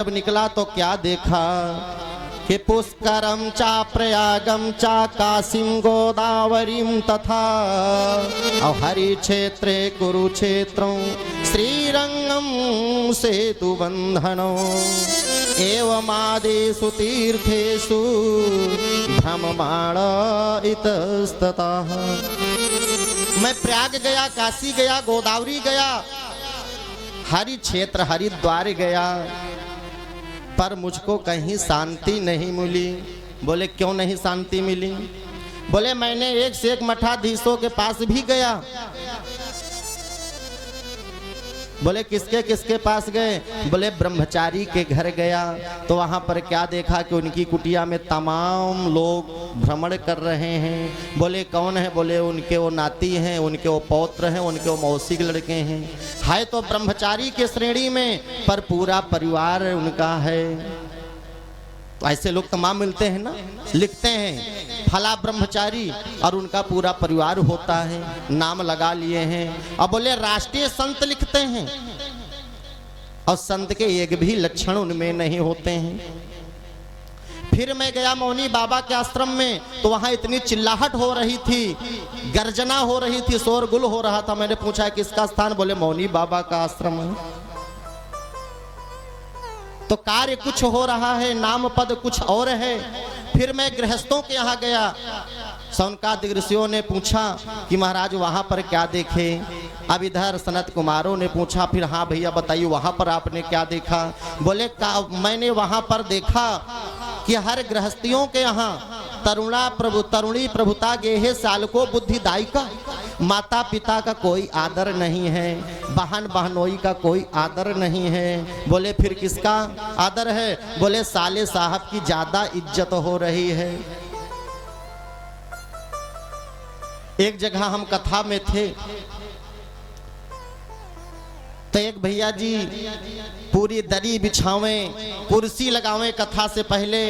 जब निकला तो क्या देखा कि पुष्करम चा प्रयागम चा काशीम गोदावरीम तथा और हरि क्षेत्रे कुरुक्षेत्रं श्रीरंगम सेतु बंधनो एवमादेषु तीर्थेषु भ्रममाण इतस्ततः। मैं प्रयाग गया, काशी गया, गोदावरी गया, हरि क्षेत्र हरिद्वार गया, पर मुझको कहीं शांति नहीं मिली। बोले क्यों नहीं शांति मिली? बोले मैंने एक से एक मठाधीशों के पास भी गया। बोले किसके किसके पास गए? बोले ब्रह्मचारी के घर गया तो वहां पर क्या देखा कि उनकी कुटिया में तमाम लोग भ्रमण कर रहे हैं। बोले कौन है? बोले उनके वो नाती हैं, उनके वो पौत्र हैं, उनके वो मौसी के लड़के हैं। है तो ब्रह्मचारी के श्रेणी में, पर पूरा परिवार उनका है। तो ऐसे लोग तमाम मिलते हैं ना, लिखते हैं फला ब्रह्मचारी और उनका पूरा परिवार होता है, नाम लगा लिए हैं। और बोले राष्ट्रीय संत लिखते हैं और संत के एक भी लक्षण उनमें नहीं होते हैं। फिर मैं गया मौनी बाबा के आश्रम में तो वहां इतनी चिल्लाहट हो रही थी, गर्जना हो रही थी, शोरगुल हो रहा था। मैंने पूछा किसका स्थान? बोले मौनी बाबा का आश्रम है। तो कार्य कुछ हो रहा है, नाम पद कुछ और है। फिर मैं गृहस्थों के यहाँ गया, सौनकादिक ऋषियों ने पूछा कि महाराज वहाँ पर क्या देखे? अब इधर सनत कुमारों ने पूछा, फिर हाँ भैया बताइए वहाँ पर आपने क्या देखा? बोले मैंने वहाँ पर देखा कि हर गृहस्थियों के यहाँ तरुणी प्रभुता गेहे सालको बुद्धिदायी का, माता पिता का कोई आदर नहीं है, बहन बहनोई का कोई आदर नहीं है। बोले फिर किसका आदर है? बोले साले साहब की ज्यादा इज्जत हो रही है। एक जगह हम कथा में थे तो एक भैया जी पूरी दरी बिछावें, कुर्सी लगावें, कथा से पहले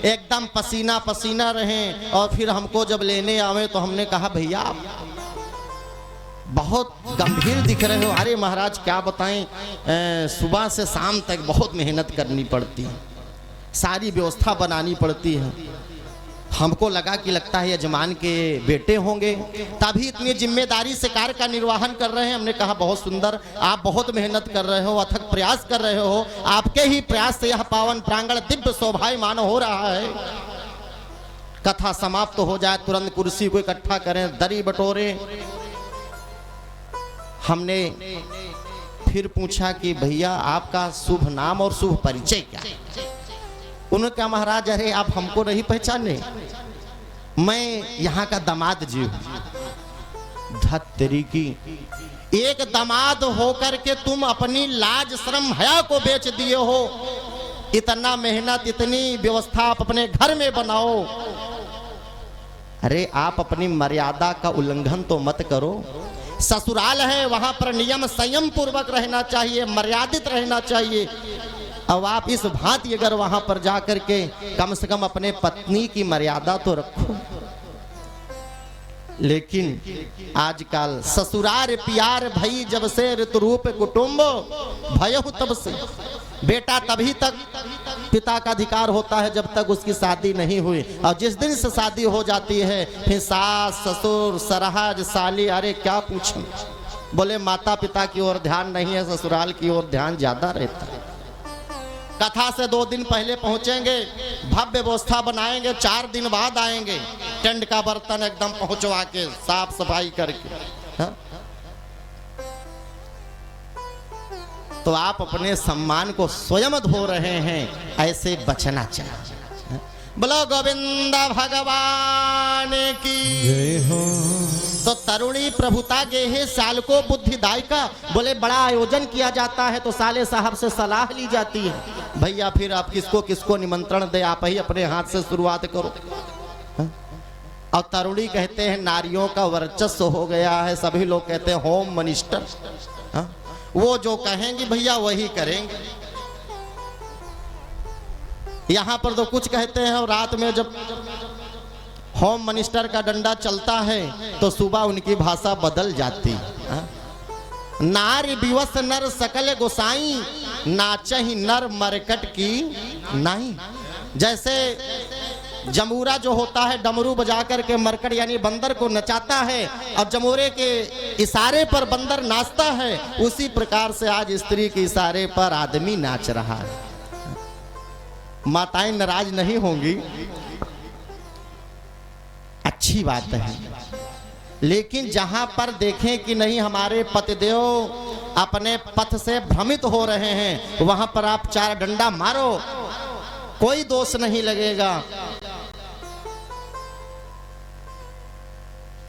एकदम पसीना पसीना रहें, और फिर हमको जब लेने आवे तो हमने कहा भैया आप बहुत गंभीर दिख रहे हो। अरे महाराज क्या बताएं, सुबह से शाम तक बहुत मेहनत करनी पड़ती है, सारी व्यवस्था बनानी पड़ती है। हमको लगा कि लगता है यजमान के बेटे होंगे, तभी इतनी जिम्मेदारी से कार्य का निर्वहन कर रहे हैं। हमने कहा बहुत सुंदर, आप बहुत मेहनत कर रहे हो, अथक प्रयास कर रहे हो, आपके ही प्रयास से यह पावन प्रांगण दिव्य शोभायमान हो रहा है। कथा समाप्त हो जाए तुरंत कुर्सी को इकट्ठा करें, दरी बटोरे। हमने फिर पूछा कि भैया आपका शुभ नाम और शुभ परिचय क्या है? उन्होंने कहा महाराज अरे आप हमको नहीं पहचाने, मैं यहाँ का दामाद जी हूँ। धत्तरी की, एक दामाद होकर के तुम अपनी लाज शर्म हया को बेच दिए हो। इतना मेहनत इतनी व्यवस्था आप अपने घर में बनाओ। अरे आप अपनी मर्यादा का उल्लंघन तो मत करो। ससुराल है, वहां पर नियम संयम पूर्वक रहना चाहिए, मर्यादित रहना चाहिए। अब आप इस भांति अगर वहां पर जाकर के कम से कम अपने पत्नी की मर्यादा तो रखो। लेकिन आजकल ससुरार प्यार भई जब से ऋतु रूप कुटुंब भयहु तब से। बेटा तभी तक पिता का अधिकार होता है जब तक उसकी शादी नहीं हुई, और जिस दिन से शादी हो जाती है फिर सास ससुर सरहज साली, अरे क्या पूछूं। बोले माता पिता की ओर ध्यान नहीं है, ससुराल की ओर ध्यान ज्यादा रहता है। कथा से 2 दिन पहले पहुंचेंगे, भव्य व्यवस्था बनाएंगे, 4 दिन बाद आएंगे, टेंट का बर्तन एकदम पहुंचवा के साफ सफाई करके। हा? तो आप अपने सम्मान को स्वयं धो रहे हैं, ऐसे बचना चाहिए। बोलो गोविंद भगवान की जय हो। तो तरुणी प्रभुता गेहे साल को बुद्धिदायी का। बोले बड़ा आयोजन किया जाता है तो साले साहब से सलाह ली जाती है, भैया फिर आप किसको किसको निमंत्रण दे, आप ही अपने हाथ से शुरुआत करो। और तरुणी कहते हैं नारियों का वर्चस्व हो गया है, सभी लोग कहते हैं होम मिनिस्टर, वो जो कहेंगे भैया वही करेंगे। यहाँ पर तो कुछ कहते हैं और रात में जब होम मिनिस्टर का डंडा चलता है तो सुबह उनकी भाषा बदल जाती है। नारी विवश नर सकल गोसाई नाचहि नर मरकट की नहीं। जैसे जमूरा जो होता है डमरू बजा करके मरकट यानी बंदर को नचाता है और जमूरे के इशारे पर बंदर नाचता है, उसी प्रकार से आज स्त्री के इशारे पर आदमी नाच रहा है। माताएं नाराज नहीं होंगी, अच्छी बात है, लेकिन जहां पर देखें कि नहीं हमारे पतिदेव अपने पथ से भ्रमित हो रहे हैं, वहां पर आप 4 डंडा मारो, कोई दोष नहीं लगेगा।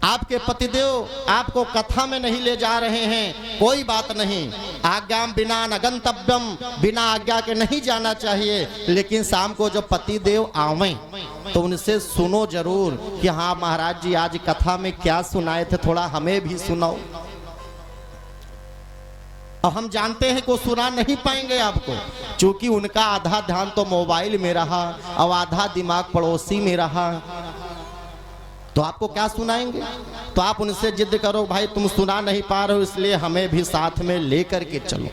आपके पतिदेव आपको कथा में नहीं ले जा रहे हैं, कोई बात नहीं, आज्ञा बिना न गंतव्यम, बिना आज्ञा के नहीं जाना चाहिए, लेकिन शाम को जो पतिदेव आवें तो उनसे सुनो जरूर कि हाँ महाराज जी आज कथा में क्या सुनाए थे, थोड़ा हमें भी सुनाओ। और हम जानते हैं कि वो सुना नहीं पाएंगे आपको, क्योंकि उनका आधा ध्यान तो मोबाइल में रहा और आधा दिमाग पड़ोसी में रहा, तो आपको क्या सुनाएंगे। तो आप उनसे जिद करो भाई तुम सुना नहीं पा रहे हो, इसलिए हमें भी साथ में लेकर के चलो।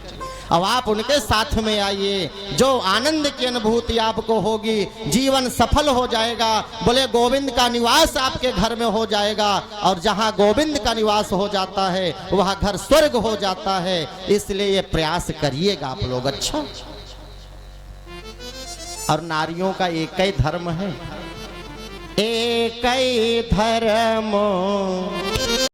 अब आप उनके साथ में आइए, जो आनंद की अनुभूति आपको होगी, जीवन सफल हो जाएगा। बोले गोविंद का निवास आपके घर में हो जाएगा, और जहां गोविंद का निवास हो जाता है वहां घर स्वर्ग हो जाता है। इसलिए ये प्रयास करिएगा आप लोग। अच्छा, और नारियों का एक ही धर्म है, एक ही धर्म